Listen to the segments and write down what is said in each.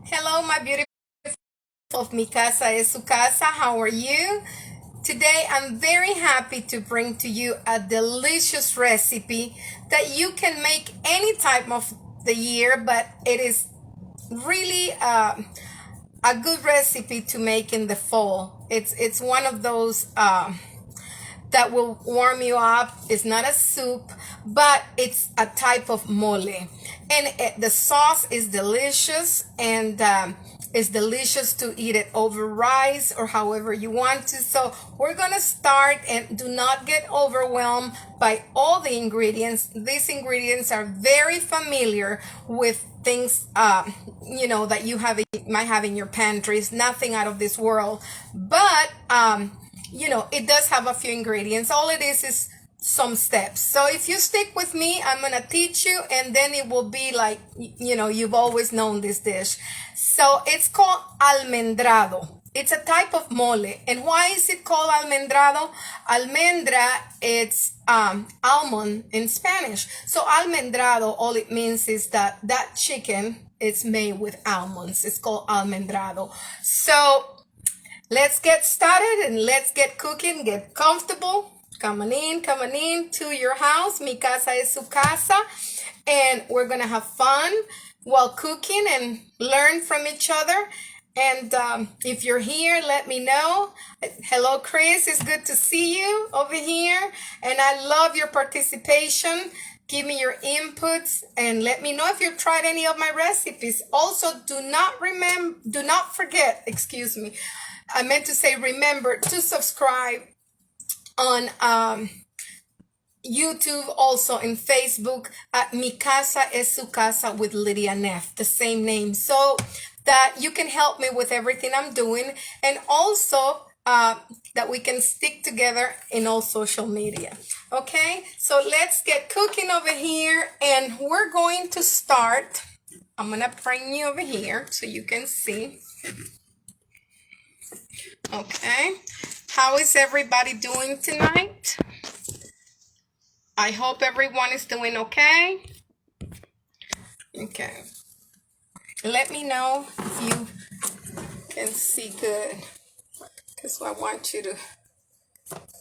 Hello, my beautiful of Mi Casa es Su Casa. How are you? Today, I'm very happy to bring to you a delicious recipe that you can make any time of the year, but it is really a good recipe to make in the fall. It's one of those that will warm you up. It's not a soup, but it's a type of mole. And the sauce is delicious, and it's delicious to eat it over rice or however you want to. So we're gonna start, and do not get overwhelmed by all the ingredients. These ingredients are very familiar with things that might have in your pantries. Nothing out of this world, but it does have a few ingredients. All it is some steps. So if you stick with me, I'm gonna teach you, and then it will be like, you've always known this dish. So it's called almendrado. It's a type of mole. And why is it called almendrado? Almendra, it's almond in Spanish. So almendrado, all it means is that chicken is made with almonds. It's called almendrado. So let's get started and let's get cooking. Get comfortable. Come on in to your house. Mi casa es su casa. And we're going to have fun while cooking and learn from each other. And if you're here, let me know. Hello, Chris. It's good to see you over here. And I love your participation. Give me your inputs and let me know if you've tried any of my recipes. Also, do not forget, excuse me. I meant to say remember to subscribe on YouTube, also in Facebook at Mi Casa es Su Casa with Lydia Neff, the same name, so that you can help me with everything I'm doing, and also that we can stick together in all social media. Okay, so let's get cooking over here, and we're going to start. I'm gonna bring you over here so you can see. Okay, how is everybody doing tonight? I hope everyone is doing okay. Okay, let me know if you can see good, because I want you to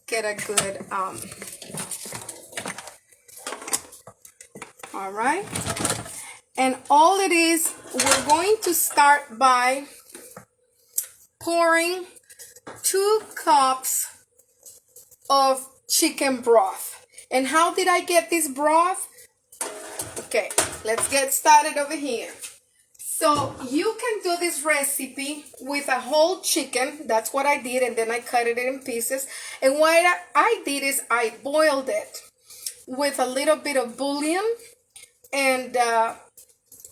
get a good all right. And all it is, we're going to start by pouring 2 cups of chicken broth. And how did I get this broth? Okay, let's get started over here. So you can do this recipe with a whole chicken. That's what I did, and then I cut it in pieces. And what I did is I boiled it with a little bit of bullion, and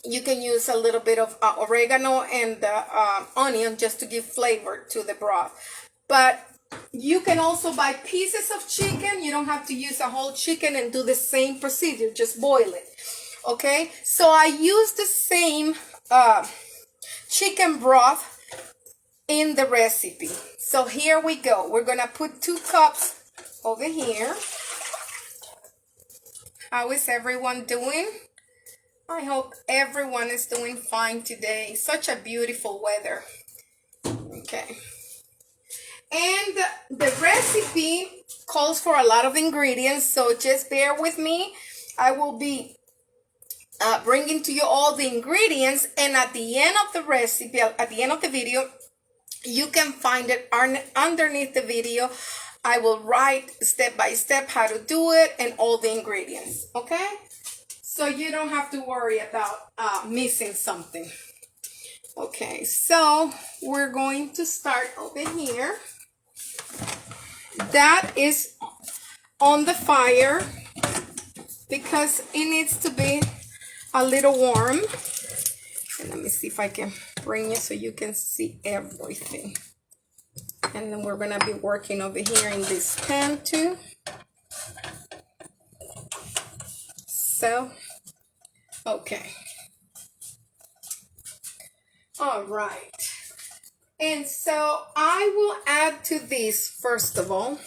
you can use a little bit of oregano and onion just to give flavor to the broth. But you can also buy pieces of chicken. You don't have to use a whole chicken and do the same procedure. Just boil it. Okay, so I use the same chicken broth in the recipe. So here we go. We're gonna put 2 cups over here. How is everyone doing? I hope everyone is doing fine today. Such a beautiful weather. Okay. And the recipe calls for a lot of ingredients, so just bear with me. I will be bringing to you all the ingredients, and at the end of the recipe, at the end of the video, you can find it underneath the video. I will write step by step how to do it and all the ingredients, okay? So you don't have to worry about missing something. Okay, so we're going to start over here. That is on the fire because it needs to be a little warm. And let me see if I can bring you so you can see everything. And then we're gonna be working over here in this pan too. So, okay. All right. And so I will add to this, first of all,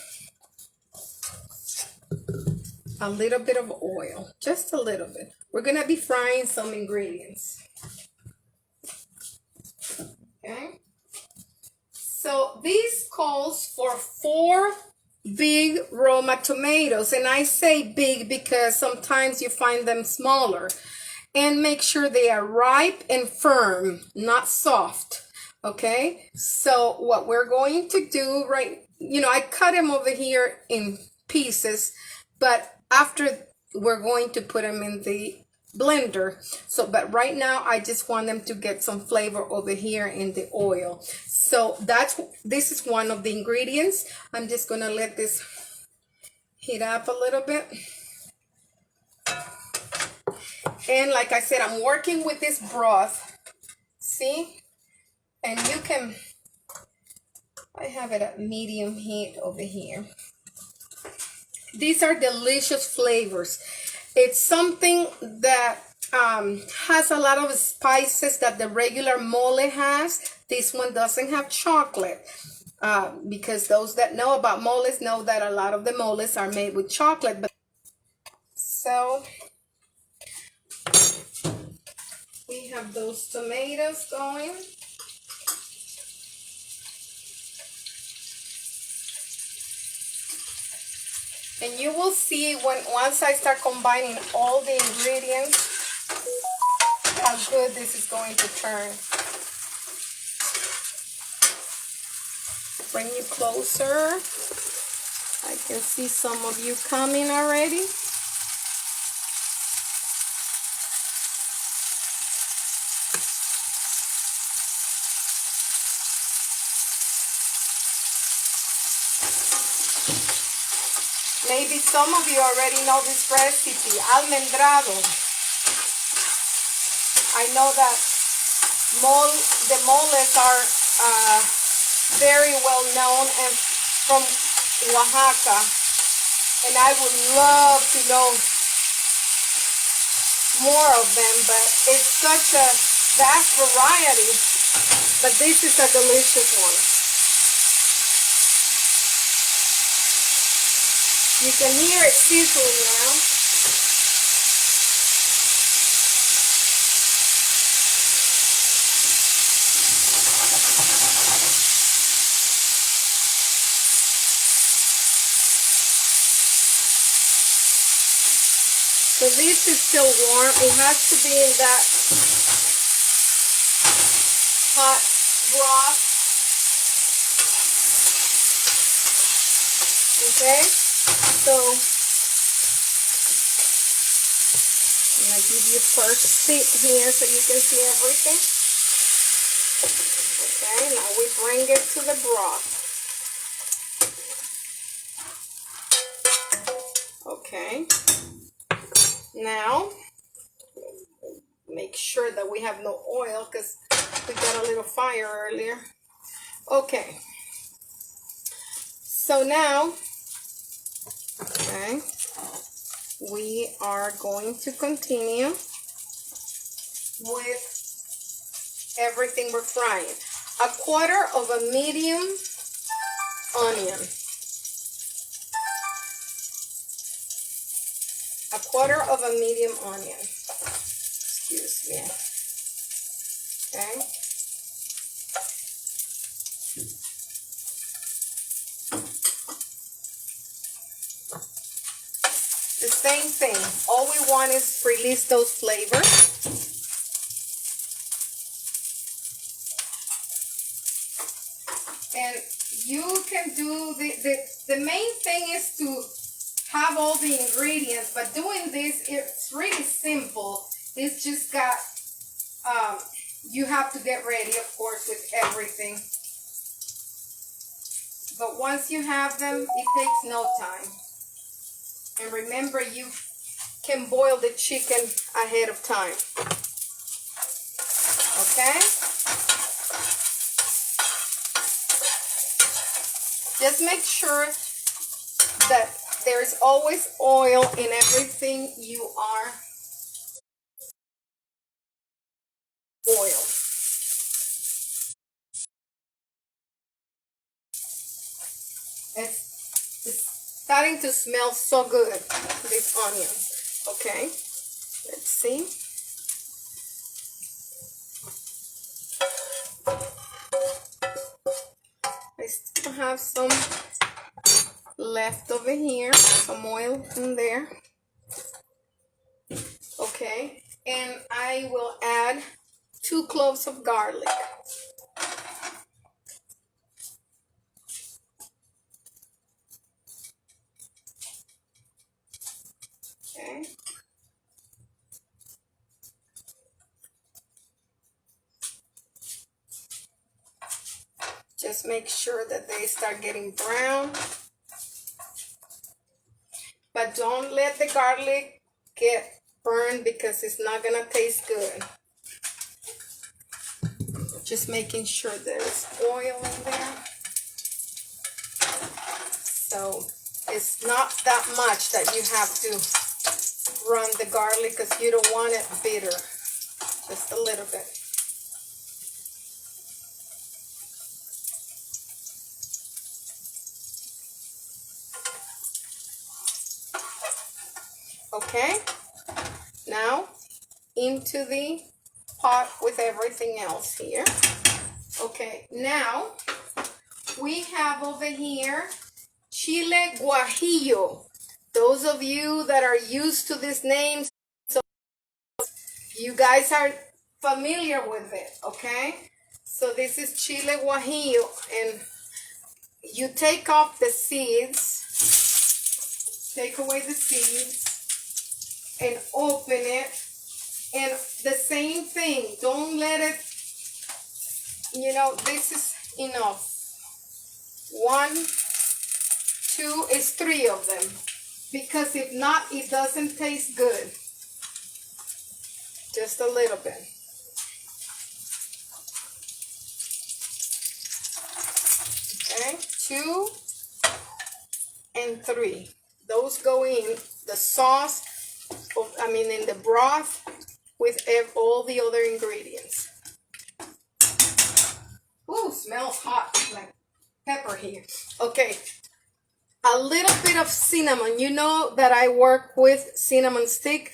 a little bit of oil, just a little bit. We're gonna be frying some ingredients. So this calls for 4 big Roma tomatoes, and I say big because sometimes you find them smaller. And make sure they are ripe and firm, not soft. Okay, so what we're going to do, right, I cut them over here in pieces, but after we're going to put them in the blender. So but right now I just want them to get some flavor over here in the oil. So this is one of the ingredients. I'm just gonna let this heat up a little bit. And like I said, I'm working with this broth. See? And you can, I have it at medium heat over here. These are delicious flavors. It's something that has a lot of spices that the regular mole has. This one doesn't have chocolate. Because those that know about moles know that a lot of the moles are made with chocolate. But so we have those tomatoes going. And you will see once I start combining all the ingredients, how good this is going to turn. Bring you closer. I can see some of you coming already. Maybe some of you already know this recipe, Almendrado. I know that the moles are very well known and from Oaxaca, and I would love to know more of them, but it's such a vast variety. But this is a delicious one. You can hear it sizzling now. So this is still warm. It has to be in that hot broth. Okay? So I'm going to give you first seat here so you can see everything. Okay, now we bring it to the broth. Okay. Now, make sure that we have no oil because we got a little fire earlier. Okay. So now, okay, we are going to continue with everything we're frying. 1/4 of a medium onion. 1/4 of a medium onion. Excuse me. Okay. The same thing. All we want is release those flavors. And you can do the main thing is to have all the ingredients, but doing this, it's really simple. It's just got, you have to get ready, of course, with everything. But once you have them, it takes no time. And remember, you can boil the chicken ahead of time. Okay? Just make sure that there's always oil in everything you are boiled. It's starting to smell so good, this onion. Okay, let's see. have some left over here, some oil in there. Okay, and I will add 2 cloves of garlic. Okay. Just make sure that they start getting brown. But don't let the garlic get burned because it's not gonna taste good. Just making sure there's oil in there. So it's not that much that you have to run the garlic because you don't want it bitter. Just a little bit. Okay, now into the pot with everything else here. Okay, now we have over here chile guajillo. Those of you that are used to these names, so you guys are familiar with it, okay? So this is chile guajillo, and you take off the seeds, take away the seeds, and open it. And the same thing, don't let it, you know, this is enough. 1, 2 is 3 of them, because if not, it doesn't taste good. Just a little bit. Okay, 2 and 3. Those go in the sauce, in the broth with all the other ingredients. Ooh, smells hot, like pepper here. Okay, a little bit of cinnamon. You know that I work with cinnamon stick.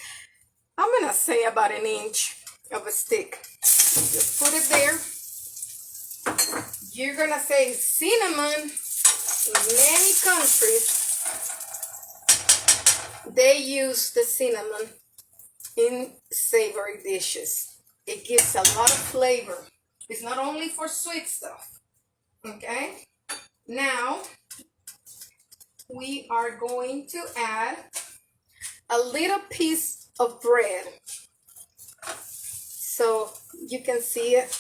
I'm gonna say about 1 inch of a stick. Just put it there. You're gonna say cinnamon. In many countries, they use the cinnamon in savory dishes. It gives a lot of flavor. It's not only for sweet stuff. Okay? Now, we are going to add a little piece of bread. So you can see it.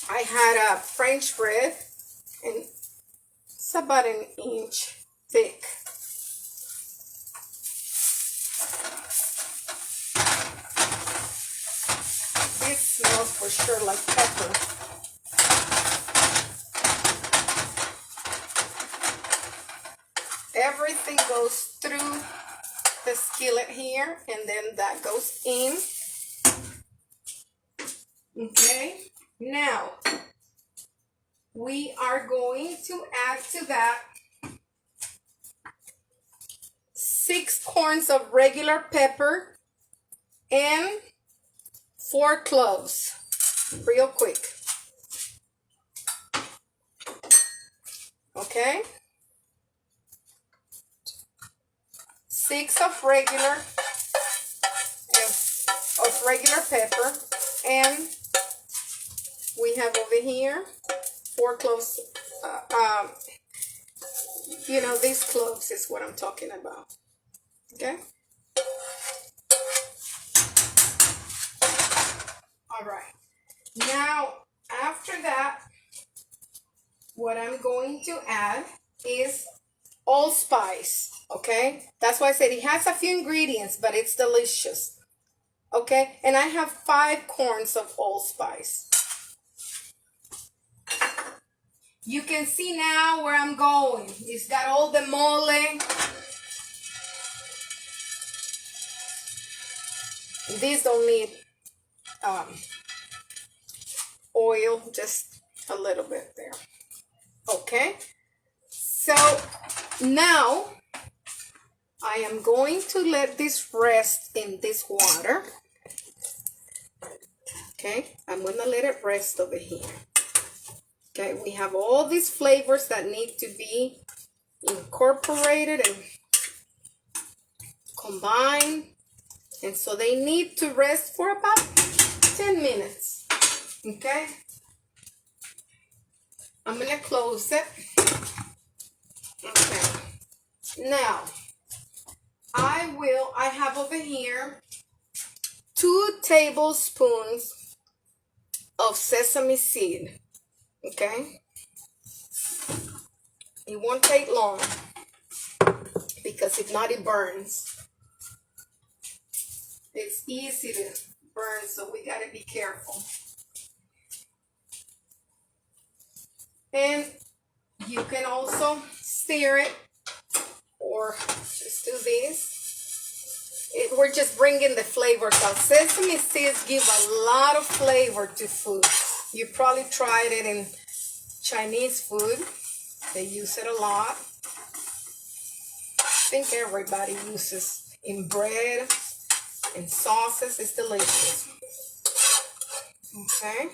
I had a French bread, and it's about 1 inch thick. This smells for sure like pepper. Everything goes through the skillet here, and then that goes in. Okay, now we are going to add to that 6 corns of regular pepper and 4 cloves, real quick. Okay, 6 of regular pepper, and we have over here 4 cloves. You know, these cloves is what I'm talking about. Okay. All right. Now, after that, what I'm going to add is allspice. Okay. That's why I said it has a few ingredients, but it's delicious. Okay. And I have 5 corns of allspice. You can see now where I'm going. It's got all the mole. These don't need oil, just a little bit there. Okay, so now I am going to let this rest in this water. Okay, I'm gonna let it rest over here. Okay, we have all these flavors that need to be incorporated and combined. And so they need to rest for about 10 minutes. Okay? I'm gonna close it. Okay. Now, I have over here 2 tablespoons of sesame seed. Okay? It won't take long because if not, it burns. It's easy to burn, so we gotta be careful. And you can also stir it or just do this. We're just bringing the flavors out. Sesame seeds give a lot of flavor to food. You probably tried it in Chinese food. They use it a lot. I think everybody uses in bread and sauces. It's delicious. Okay.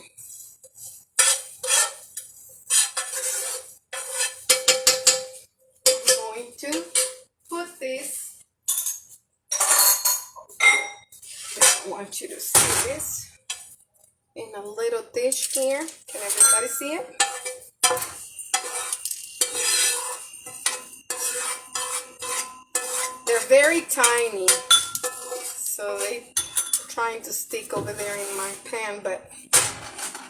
I'm going to put this. I want you to see this in a little dish here. Can everybody see it? They're very tiny, so they're trying to stick over there in my pan, but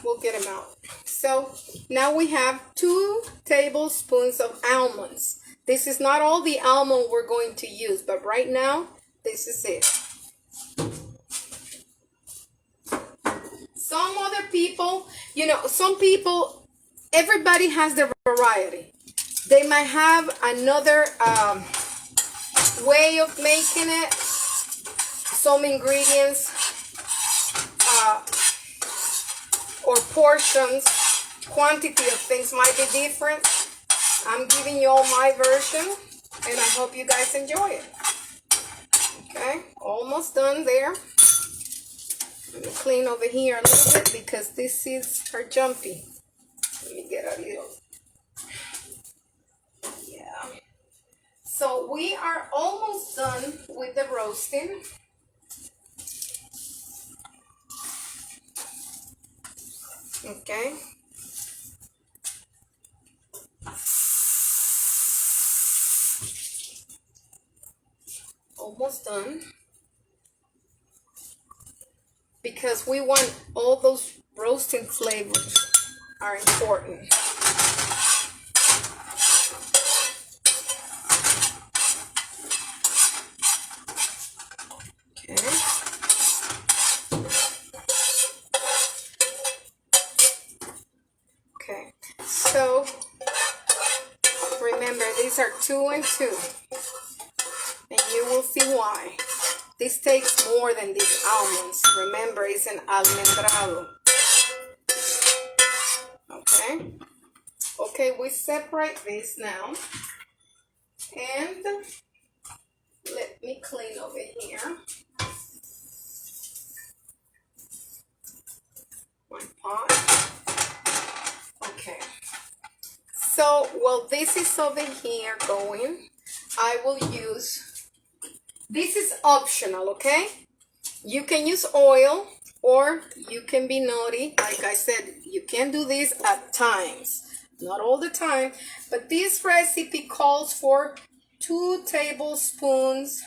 we'll get them out. So now we have 2 tablespoons of almonds. This is not all the almond we're going to use, but right now, this is it. Some other people, everybody has their variety. They might have another way of making it. Some ingredients or portions, quantity of things might be different. I'm giving you all my version, and I hope you guys enjoy it. Okay, almost done there. Let me clean over here a little bit because these seeds are jumpy. Let me get a little. Yeah. So we are almost done with the roasting. Okay. Almost done. Because we want all those roasting flavors are important. Okay. Okay. So remember, these are 2 and 2. And you will see why. This takes more than these almonds. Remember, it's an almendrado. Okay? Okay, we separate this now. And let me clean over here my pot. Okay. So, while this is over here going, I will use... This is optional, okay? You can use oil or you can be naughty. Like I said, you can do this at times. Not all the time. But this recipe calls for 2 tablespoons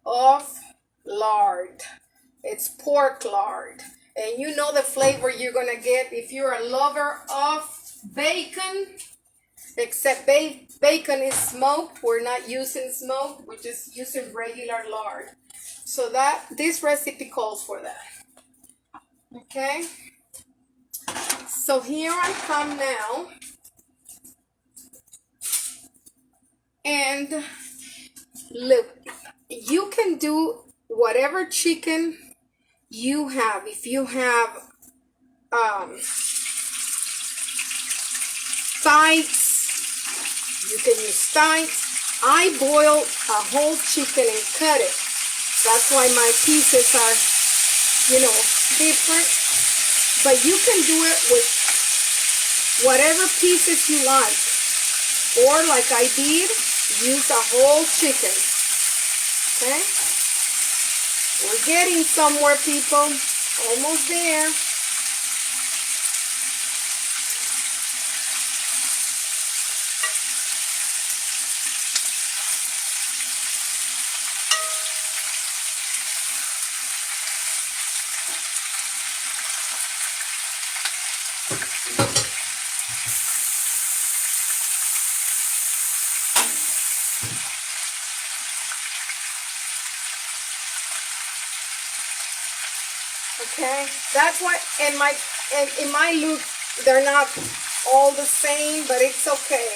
of lard. It's pork lard. And you know the flavor you're going to get if you're a lover of bacon. Except bacon is smoked. We're not using smoke. We're just using regular lard. So this recipe calls for that. Okay. So here I come now. And look, you can do whatever chicken you have. If you have thighs, you can use thighs. I boil a whole chicken and cut it. That's why my pieces are, different. But you can do it with whatever pieces you like. Or like I did, use a whole chicken. Okay? We're getting somewhere, people. Almost there. Okay, that's why in my look they're not all the same, but it's okay.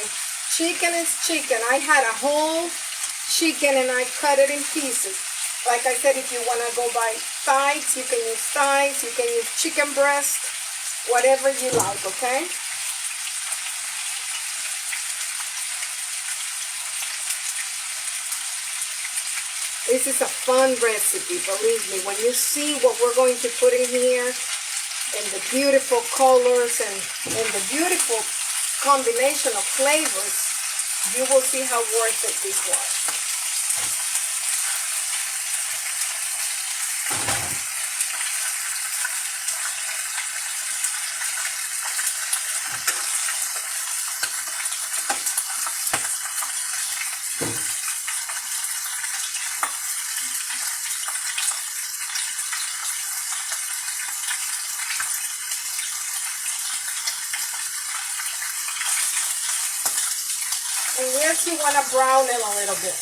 Chicken is chicken. I had a whole chicken and I cut it in pieces. Like I said, if you want to go by thighs, you can use thighs, you can use chicken breast, whatever you like, okay? This is a fun recipe, believe me. When you see what we're going to put in here, and the beautiful colors and the beautiful combination of flavors, you will see how worth it this was. And yes, you want to brown it a little bit.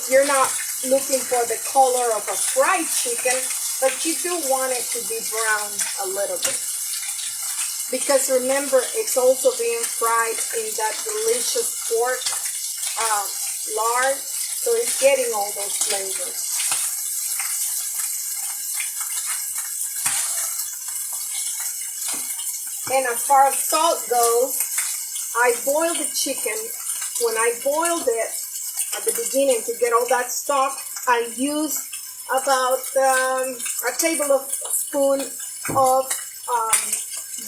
You're not looking for the color of a fried chicken, but you do want it to be brown a little bit. Because remember, it's also being fried in that delicious pork lard, so it's getting all those flavors. And as far as salt goes, I boiled the chicken. When I boiled it at the beginning to get all that stock, I used about a tablespoon of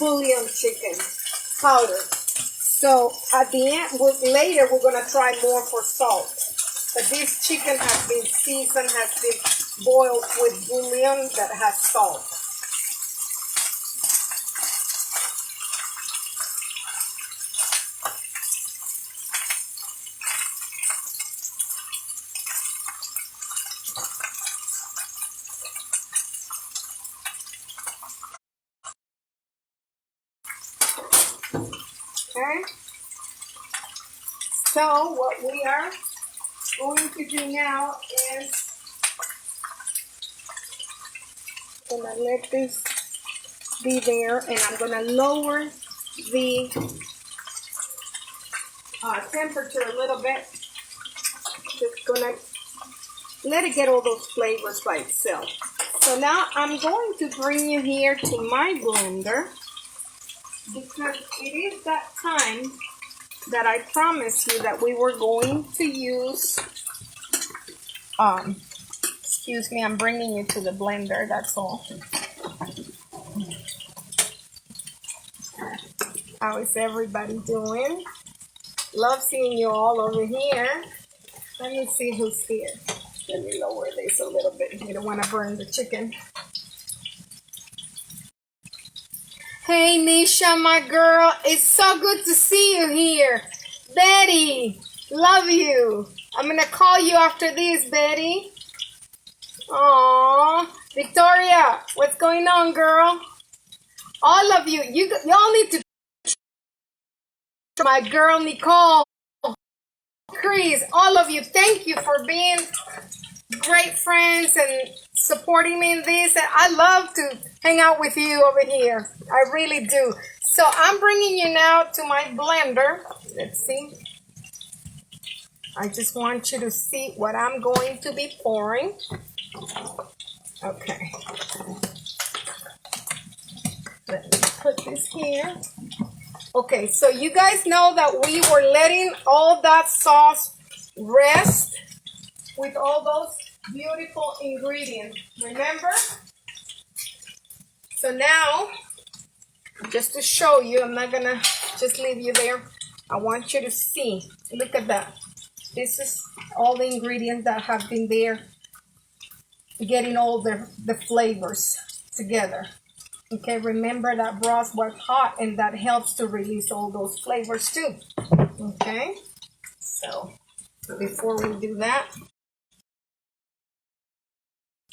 bullion chicken powder. So at the end, later we're going to try more for salt. But this chicken has been seasoned, has been boiled with bullion that has salt. Okay, so what we are going to do now is I'm going to let this be there, and I'm going to lower the temperature a little bit. Just going to let it get all those flavors by itself. So now I'm going to bring you here to my blender, because it is that time that I promised you that we were going to use, excuse me, I'm bringing you to the blender, that's all. How is everybody doing? Love seeing you all over here. Let me see who's here. Let me lower this a little bit. You don't want to burn the chicken. Hey, Nisha, my girl. It's so good to see you here. Betty, love you. I'm going to call you after this, Betty. Aww. Victoria, what's going on, girl? All of you, y'all need to my girl, Nicole, Chris, all of you, thank you for being great friends and supporting me in this. And I love to hang out with you over here. I really do. So I'm bringing you now to my blender. Let's see. I just want you to see what I'm going to be pouring. Okay. Let me put this here. Okay, so you guys know that we were letting all that sauce rest with all those beautiful ingredients. Remember? So now, just to show you, I'm not gonna just leave you there. I want you to see. Look at that. This is all the ingredients that have been there, getting all the flavors together. Okay, remember that broth was hot and that helps to release all those flavors too. Okay, so before we do that,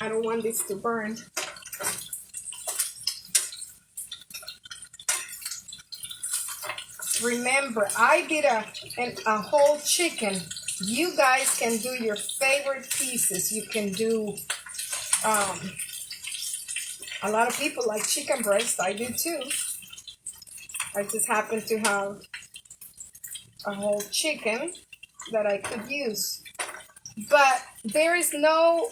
I don't want this to burn. Remember, I did a whole chicken. You guys can do your favorite pieces. You can do, a lot of people like chicken breast. I do too. I just happen to have a whole chicken that I could use. But there is no,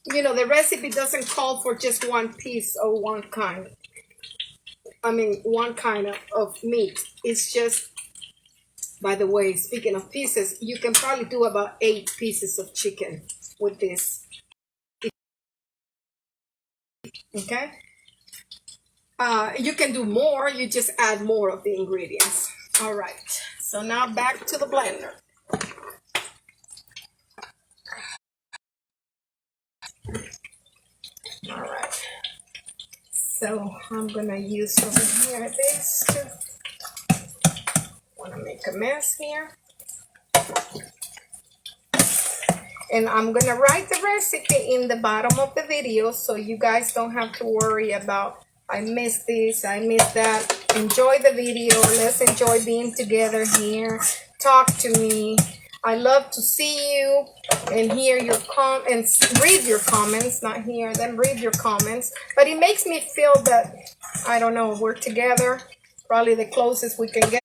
you know, the recipe doesn't call for just one piece or one kind. One kind of meat. It's just, by the way, speaking of pieces, you can probably do about 8 pieces of chicken with this. Okay? You can do more, you just add more of the ingredients. All right, so now back to the blender. All right, so I'm gonna use over here this to, wanna make a mess here. And I'm gonna write the recipe in the bottom of the video so you guys don't have to worry about, I missed this, I missed that. Enjoy the video. Let's enjoy being together here. Talk to me. I love to see you and hear your comments, read your comments, not hear them, read your comments. But it makes me feel that, I don't know, we're together, probably the closest we can get.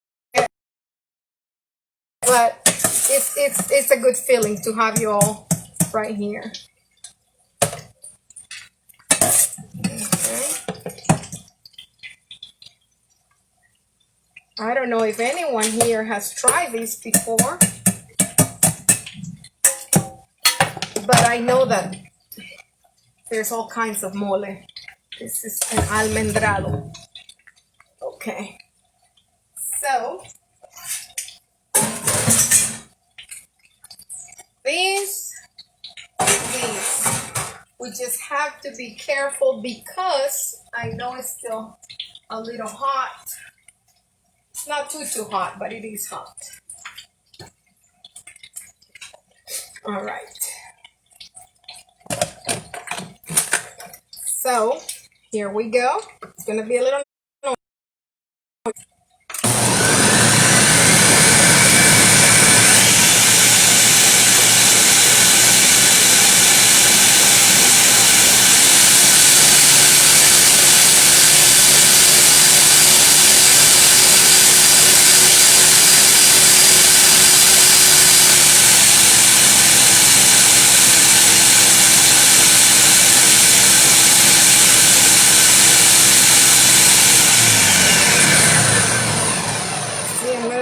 But it's a good feeling to have you all right here. Okay. I don't know if anyone here has tried this before, but I know that there's all kinds of mole. This is an almendrado. Okay. So, these, we just have to be careful because I know it's still a little hot. It's not too hot, but it is hot. All right. So, here we go. It's going to be a little noisy.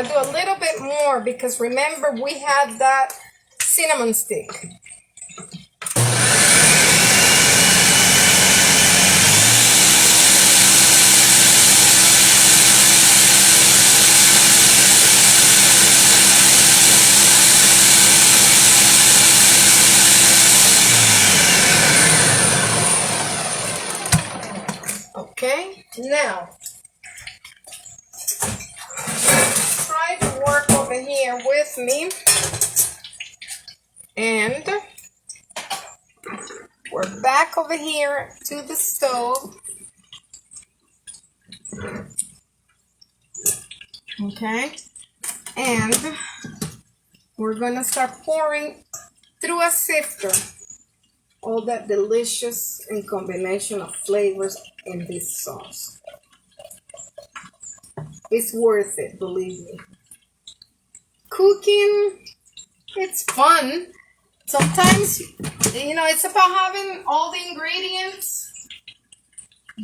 Do a little bit more because remember we had that cinnamon stick. Okay, now try to work over here with me, and we're back over here to the stove. Okay, and we're gonna start pouring through a sifter all that delicious and combination of flavors in this sauce. It's worth it, believe me. Cooking, it's fun. Sometimes, you know, it's about having all the ingredients.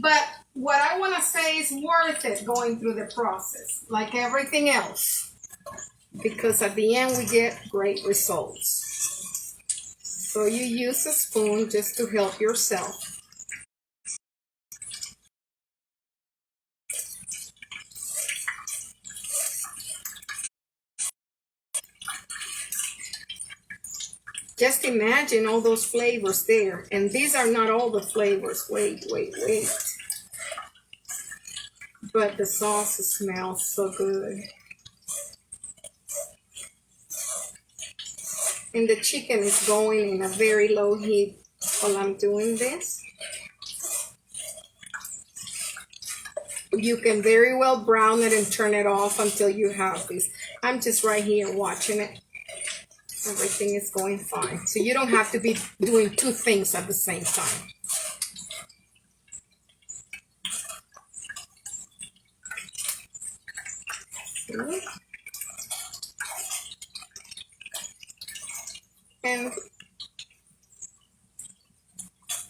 But what I want to say is worth it going through the process, like everything else. Because at the end, we get great results. So you use a spoon just to help yourself. Just imagine all those flavors there. And these are not all the flavors. Wait. But the sauce smells so good. And the chicken is going in a very low heat while I'm doing this. You can very well brown it and turn it off until you have this. I'm just right here watching it. Everything is going fine. So you don't have to be doing two things at the same time. And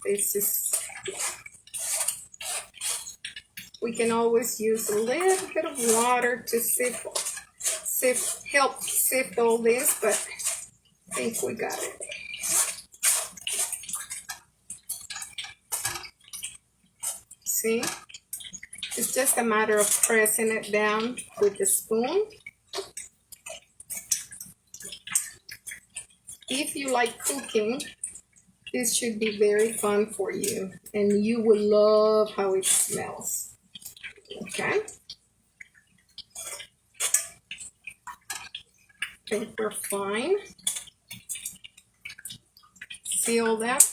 this is, we can always use a little bit of water to help sift all this, but I think we got it. See? It's just a matter of pressing it down with the spoon. If you like cooking, this should be very fun for you, and you will love how it smells. Okay? I think we're fine. See all that?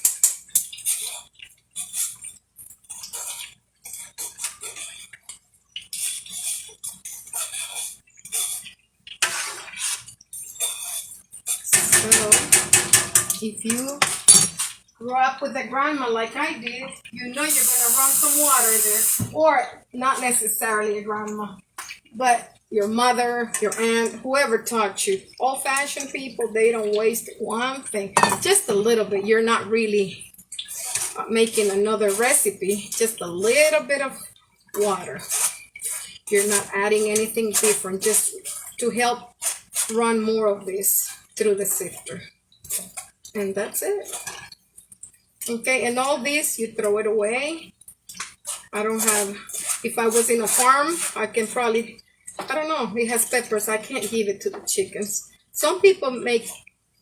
So, if you grew up with a grandma like I did, you know you're going to run some water there. Or not necessarily a grandma, but your mother, your aunt, whoever taught you. Old-fashioned people, they don't waste one thing. Just a little bit. You're not really making another recipe. Just a little bit of water. You're not adding anything different, just to help run more of this through the sifter. And that's it. Okay, and all this, you throw it away. I don't have, if I was in a farm, I can probably, I don't know, it has peppers. I can't give it to the chickens. Some people make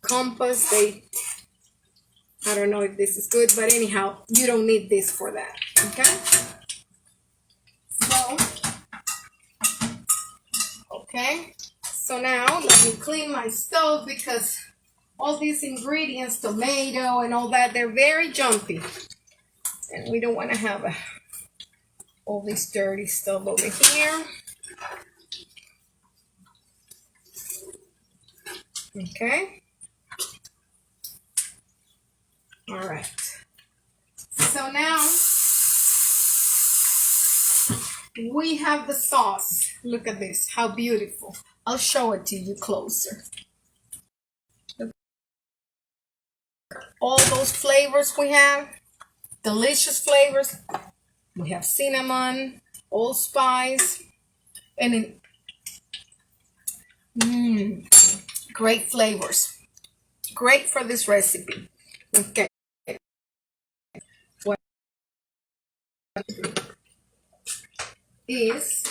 compost. I don't know if this is good, but anyhow, you don't need this for that, okay? So now let me clean my stove because all these ingredients, tomato and all that, they're very jumpy. And we don't want to have all this dirty stuff over here. Okay. All right. So now we have the sauce. Look at this, how beautiful. I'll show it to you closer. All those flavors we have, delicious flavors. We have cinnamon, allspice, and great flavors. Great for this recipe. Okay. What is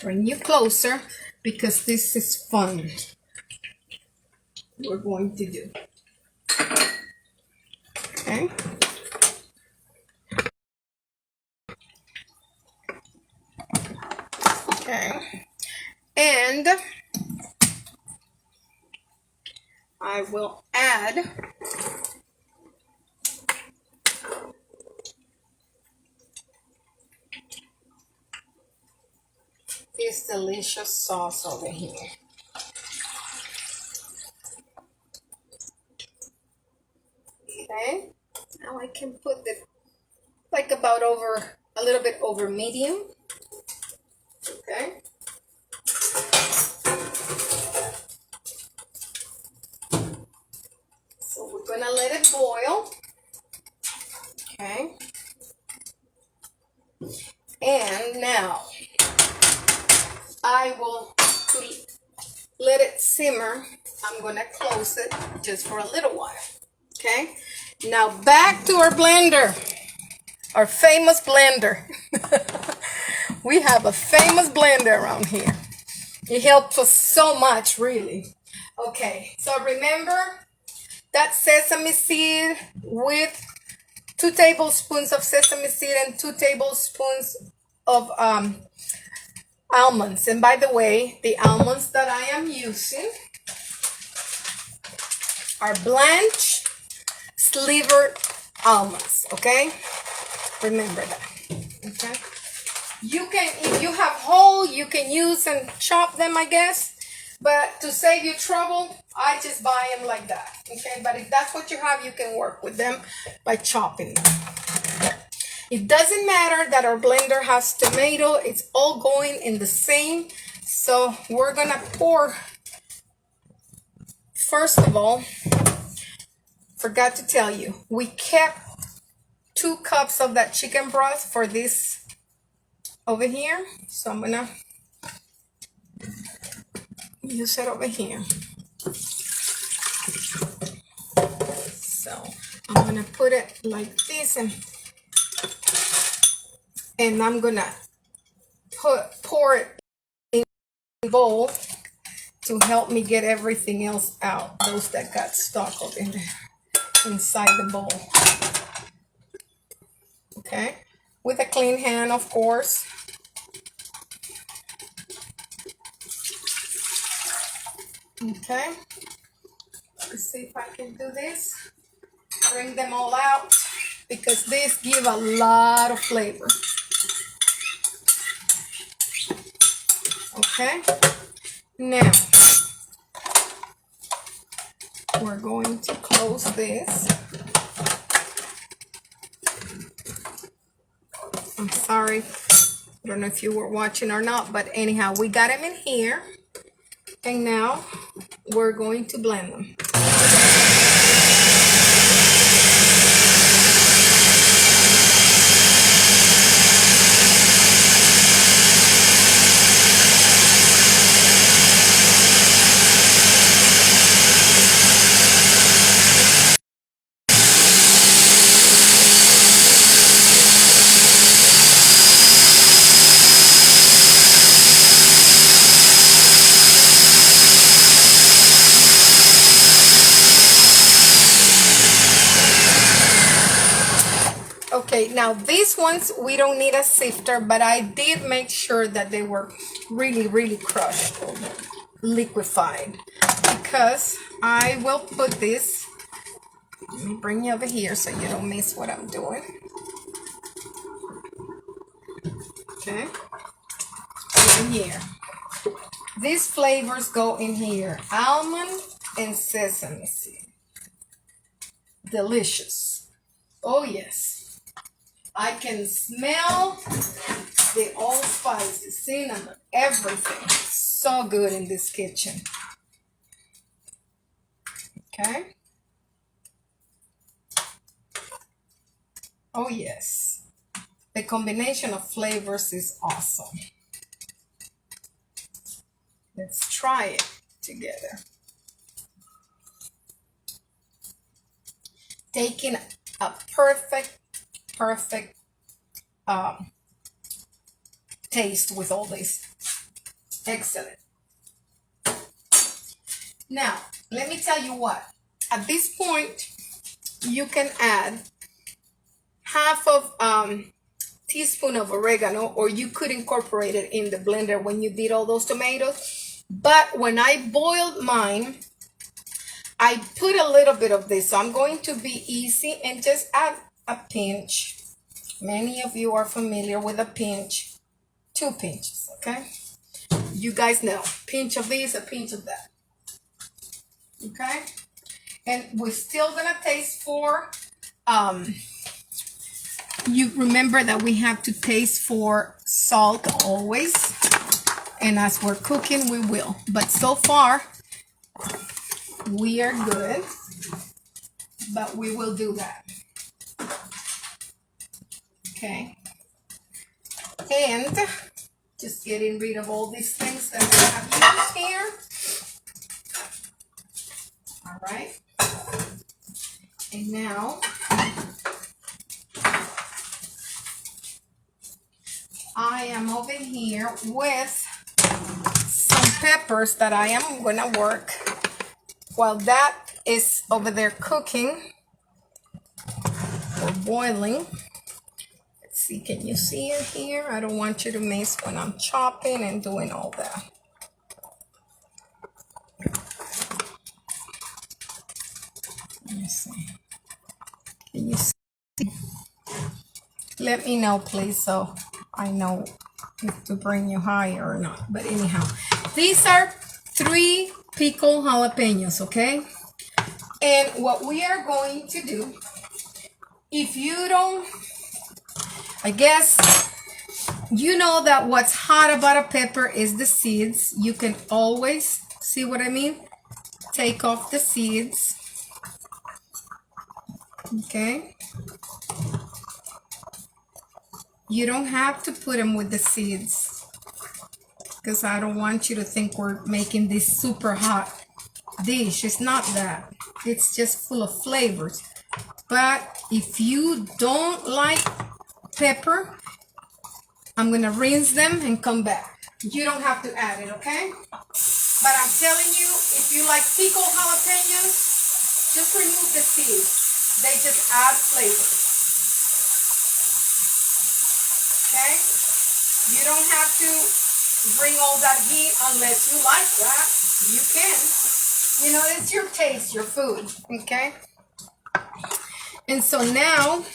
bring you closer because this is fun. We're going to do. Okay. Okay. And I will add this delicious sauce over here. Okay, now I can put it like about over, a little bit over medium. Okay. So we're gonna let it boil. Okay. And now I will let it it simmer, I'm gonna close it just for a little while. Okay, now back to our blender, our famous blender. We have a famous blender around here. It helps us so much, really. Okay, so remember that sesame seed with 2 tablespoons of sesame seed and 2 tablespoons of almonds. And by the way, the almonds that I am using are blanched, slivered almonds. Okay, remember that. Okay, you can, if you have whole, you can use and chop them, I guess. But to save you trouble, I just buy them like that. Okay, but if that's what you have, you can work with them by chopping them. It doesn't matter that our blender has tomato, it's all going in the same. So we're gonna pour, first of all, forgot to tell you, we kept 2 cups of that chicken broth for this over here. So I'm gonna use it over here. So I'm gonna put it like this, and I'm gonna pour it in a bowl to help me get everything else out, those that got stuck up in there inside the bowl. Okay, with a clean hand, of course. Okay, let's see if I can do this. Bring them all out, because these give a lot of flavor. Okay, now we're going to close this. I'm sorry, I don't know if you were watching or not, but anyhow, we got them in here, and now we're going to blend them. Okay, now these ones, we don't need a sifter, but I did make sure that they were really, really crushed, liquefied, because I will put this, let me bring you over here so you don't miss what I'm doing. Okay, in here. These flavors go in here, almond and sesame seed. Delicious. Oh yes. I can smell the allspice, the cinnamon, everything. So good in this kitchen. Okay. Oh yes. The combination of flavors is awesome. Let's try it together. Taking a perfect taste with all this. Excellent. Now, let me tell you what. At this point, you can add half of teaspoon of oregano, or you could incorporate it in the blender when you did all those tomatoes. But when I boiled mine, I put a little bit of this. So I'm going to be easy and just add a pinch. Many of you are familiar with a pinch. 2 pinches, okay? You guys know, pinch of this, a pinch of that. Okay? And we're still gonna taste for, you remember that we have to taste for salt always. And as we're cooking, we will. But so far, we are good. But we will do that. Okay. And just getting rid of all these things that I have used here. All right. And now I am over here with some peppers that I am gonna work while that is over there cooking or boiling. Let's see, can you see it here? I don't want you to miss when I'm chopping and doing all that. Let me see. Can you see? Let me know, please, so I know if to bring you higher or not. But anyhow, these are 3 pickled jalapenos, okay? And what we are going to do, if you don't, I guess, you know that what's hot about a pepper is the seeds. You can always, see what I mean? Take off the seeds, okay? You don't have to put them with the seeds because I don't want you to think we're making this super hot dish. It's not that. It's just full of flavors. But if you don't like pepper, I'm gonna rinse them and come back. You don't have to add it, okay? But I'm telling you, if you like pickled jalapenos, just remove the seeds. They just add flavor. Okay? You don't have to bring all that heat unless you like that. You can. You know, it's your taste, your food. Okay? And so now,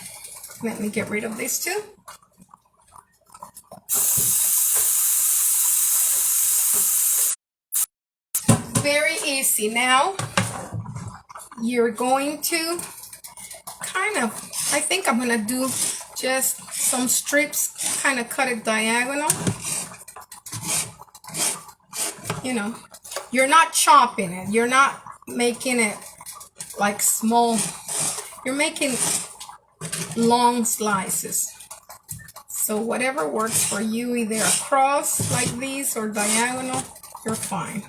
let me get rid of this too. Very easy. Now, you're going to kind of, I think I'm going to do just some strips, kind of cut it diagonal. You know, you're not chopping it. You're not making it like small. You're making long slices. So whatever works for you, either across like these or diagonal, you're fine.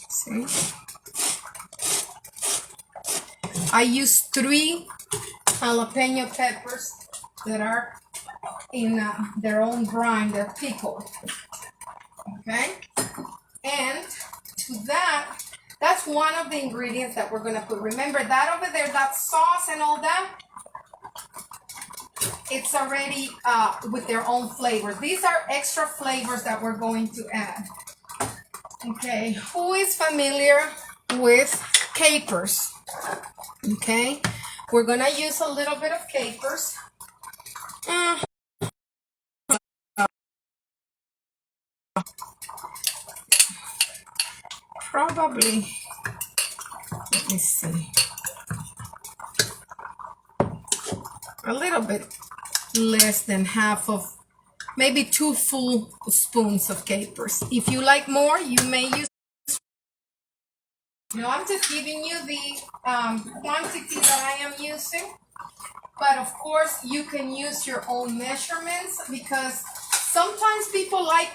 See? I use 3 jalapeno peppers that are in their own brine. They're pickled. Okay? And to that, that's one of the ingredients that we're going to put. Remember that over there, that sauce and all that, it's already with their own flavors. These are extra flavors that we're going to add. Okay, who is familiar with capers? Okay, we're going to use a little bit of capers. Probably, let me see, a little bit less than half of, maybe 2 full spoons of capers. If you like more, you may use. You know, I'm just giving you the quantity that I am using. But of course, you can use your own measurements because sometimes people like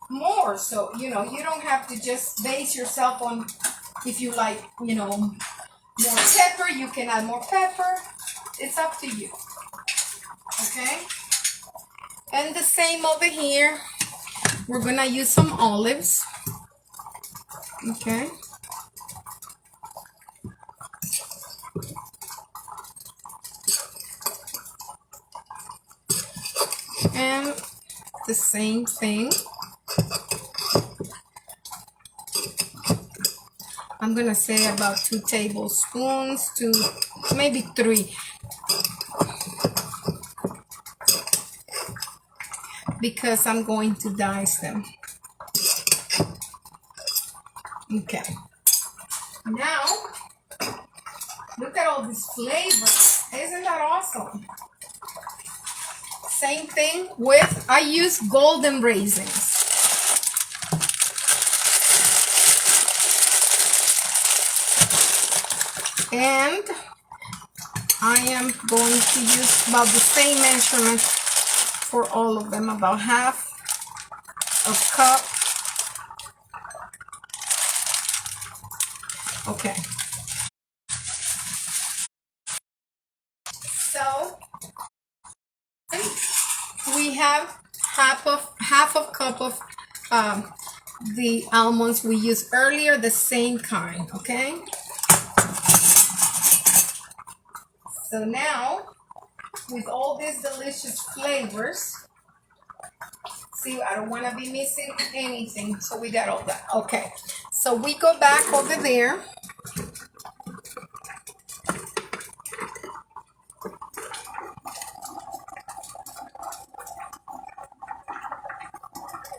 more. So, you know, you don't have to just base yourself on, if you like, you know, more pepper, you can add more pepper. It's up to you. Okay? And the same over here. We're going to use some olives. Okay? And the same thing. I'm going to say about 2 tablespoons to maybe 3. Because I'm going to dice them. Okay. Now, look at all this flavor. Isn't that awesome? Same thing with, I use golden raisins. And I am going to use about the same measurement for all of them, about half a cup. Okay. So we have half a cup of the almonds we used earlier, the same kind. Okay. So now, with all these delicious flavors, see, I don't want to be missing anything, so we got all that. Okay, so we go back over there.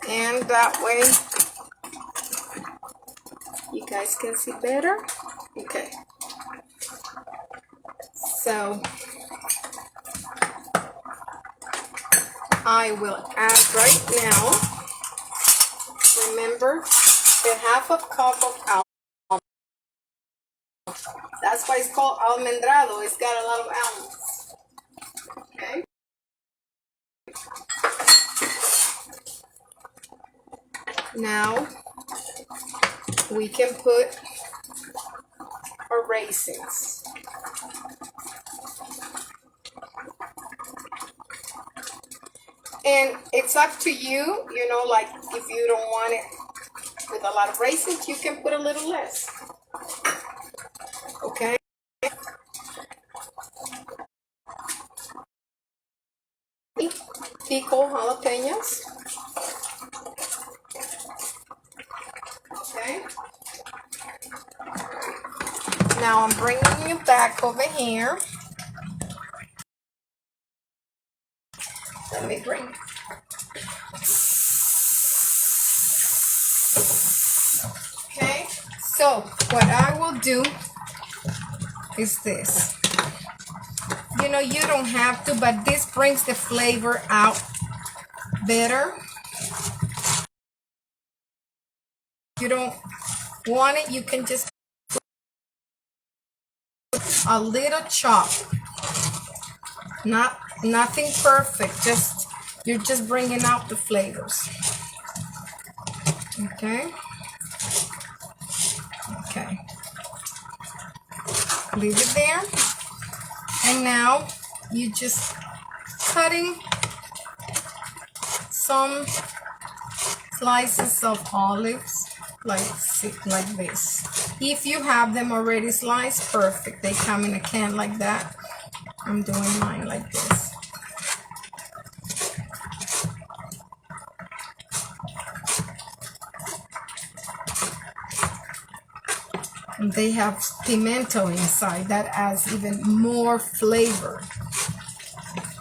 And that way, you guys can see better. Okay. So, I will add right now, remember, the half a cup of almonds. That's why it's called Almendrado. It's got a lot of almonds. Okay. Now, we can put our raisins. And it's up to you, you know, like if you don't want it with a lot of raisins, you can put a little less. Okay. Pickled jalapenos. Okay. Now I'm bringing you back over here. Let me bring. Okay. So what I will do is this. You know, you don't have to, but this brings the flavor out better. If you don't want it, you can just put a little chop. Nothing perfect, just you're just bringing out the flavors. Okay. Okay. Leave it there. And now you just cutting some slices of olives like this. If you have them already sliced, perfect. They come in a can like that. I'm doing mine like this. And they have pimento inside. That adds even more flavor.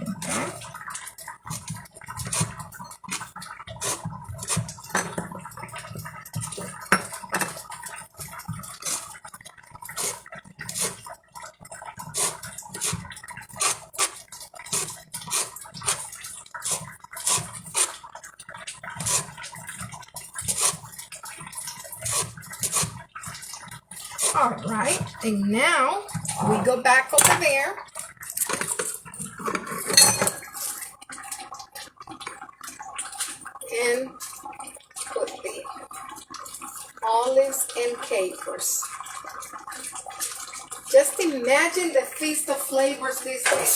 Okay. All right, and now we go back over there. And put the olives and capers. Just imagine the feast of flavors this is.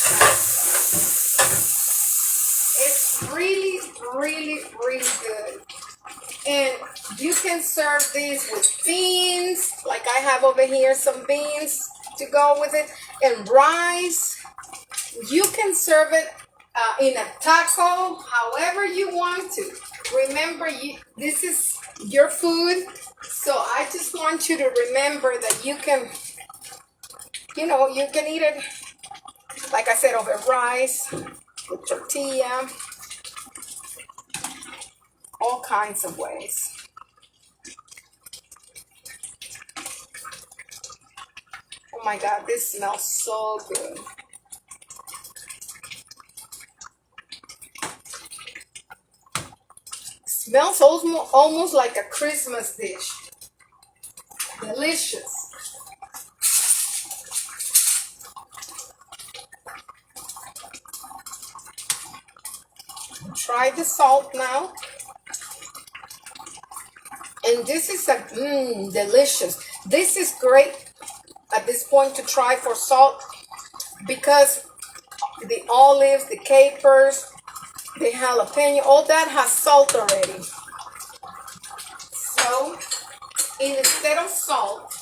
It's really, really, really good. And you can serve this with beans, like I have over here some beans to go with it, and rice. You can serve it in a taco, however you want to. Remember, this is your food, so I just want you to remember that you can, you know, you can eat it, like I said, over rice, with tortilla, all kinds of ways. Oh my God, this smells so good. Smells almost like a Christmas dish. Delicious. try the salt now. And this is a delicious. This is great at this point to try for salt because the olives, the capers, the jalapeno, all that has salt already. So instead of salt,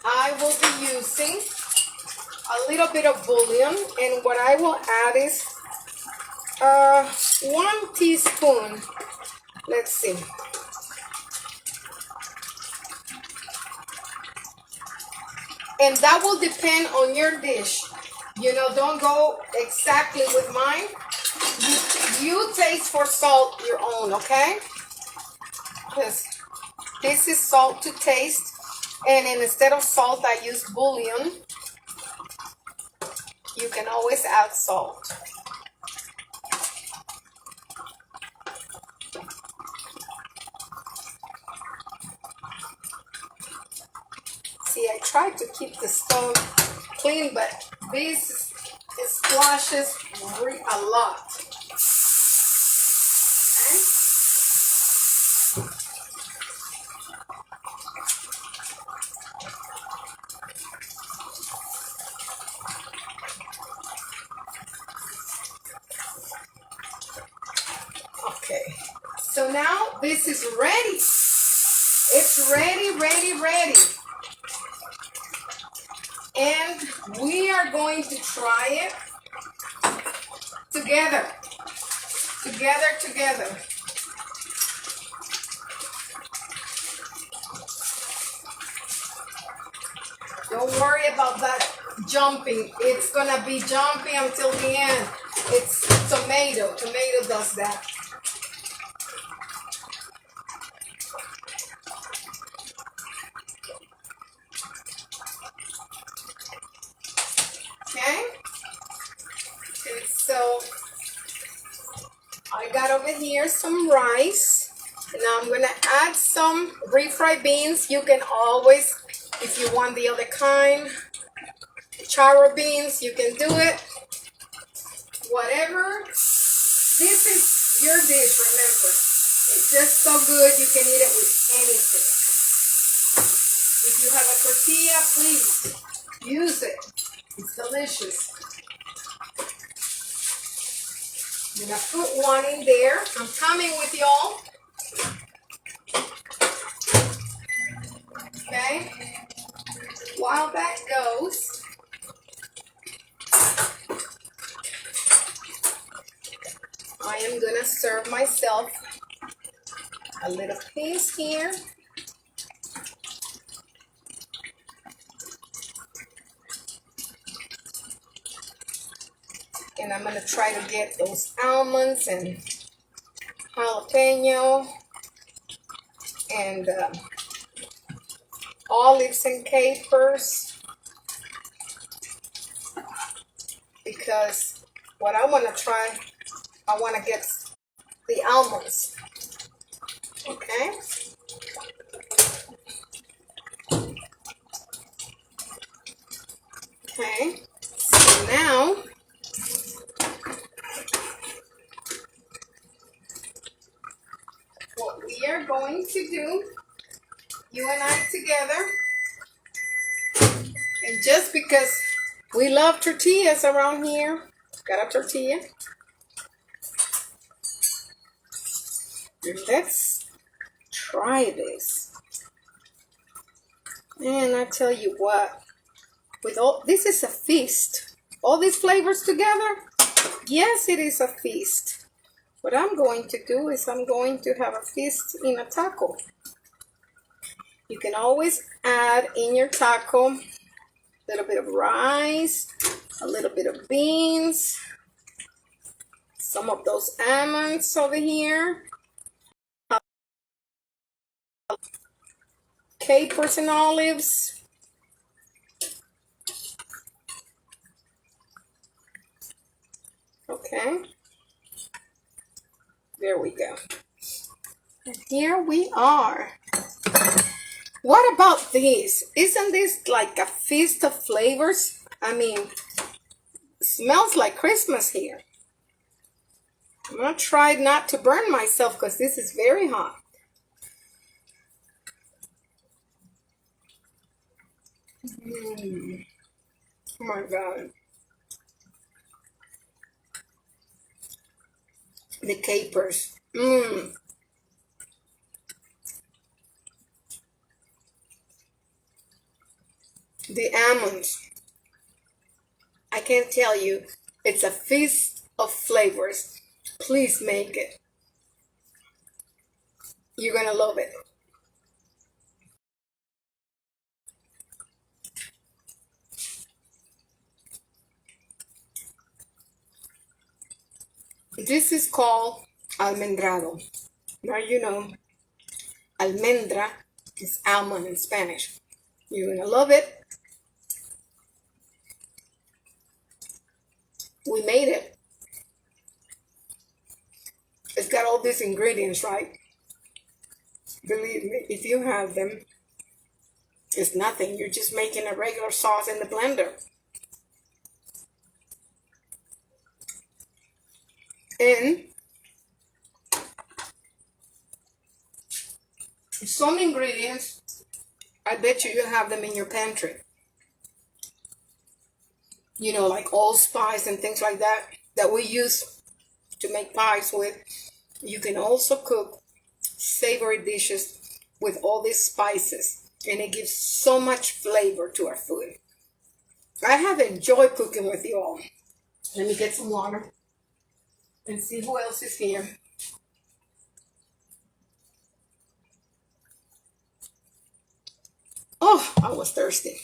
I will be using a little bit of bullion, and what I will add is 1 teaspoon. Let's see. And that will depend on your dish. You know, don't go exactly with mine. You taste for salt your own, okay? Because this is salt to taste. And instead of salt, I use bullion. You can always add salt. See, I try to keep the stove clean, but this splashes a lot. Okay, so now this is ready. It's ready, ready, ready. And we are going to try it together. Together. Don't worry about that jumping. It's gonna be jumping until the end. It's tomato. Tomato does that. Okay? And so I got over here some rice. And now I'm gonna add some refried beans. You can always, if you want the other kind, charro beans, you can do it. Whatever. This is your dish, remember. It's just so good you can eat it with anything. If you have a tortilla, please use it. It's delicious. I'm gonna put one in there. I'm coming with y'all. Okay. While that goes, I am gonna serve myself a little piece here. And I'm gonna try to get those almonds and jalapeno and olives and capers, because what I want to try, I want to get the almonds. Okay. Okay. So now what we are going to do, you and I together, and just because we love tortillas around here, got a tortilla. Let's try this. And I tell you what, with all this is a feast. All these flavors together, yes, it is a feast. What I'm going to do is I'm going to have a feast in a taco. You can always add in your taco a little bit of rice, a little bit of beans, some of those almonds over here, capers and olives. Okay, there we go. And here we are. What about this? Isn't this like a feast of flavors? I mean, Smells like Christmas here. I'm gonna try not to burn myself because this is very hot. Oh my God. The capers. The almonds. I can't tell you. It's a feast of flavors. Please make it. You're gonna love it. This is called almendrado. Now you know, almendra is almond in Spanish. You're gonna love it. We made it. It's got all these ingredients, right? Believe me, if you have them, it's nothing. You're just making a regular sauce in the blender. And some ingredients, I bet you have them in your pantry. You know, like allspice and things like that, that we use to make pies with. You can also cook savory dishes with all these spices, and it gives so much flavor to our food. I have enjoyed cooking with you all. Let me get some water and see who else is here. Oh, I was thirsty.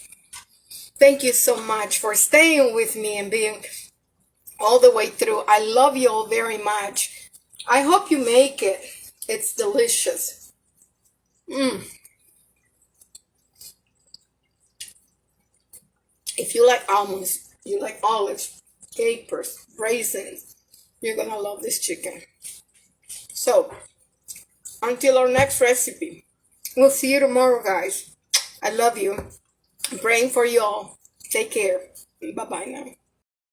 Thank you so much for staying with me and being all the way through. I love you all very much. I hope you make it. It's delicious. If you like almonds, you like olives, capers, raisins, you're gonna love this chicken. So, until our next recipe, we'll see you tomorrow, guys. I love you. I'm praying for you all. Take care. Bye-bye now.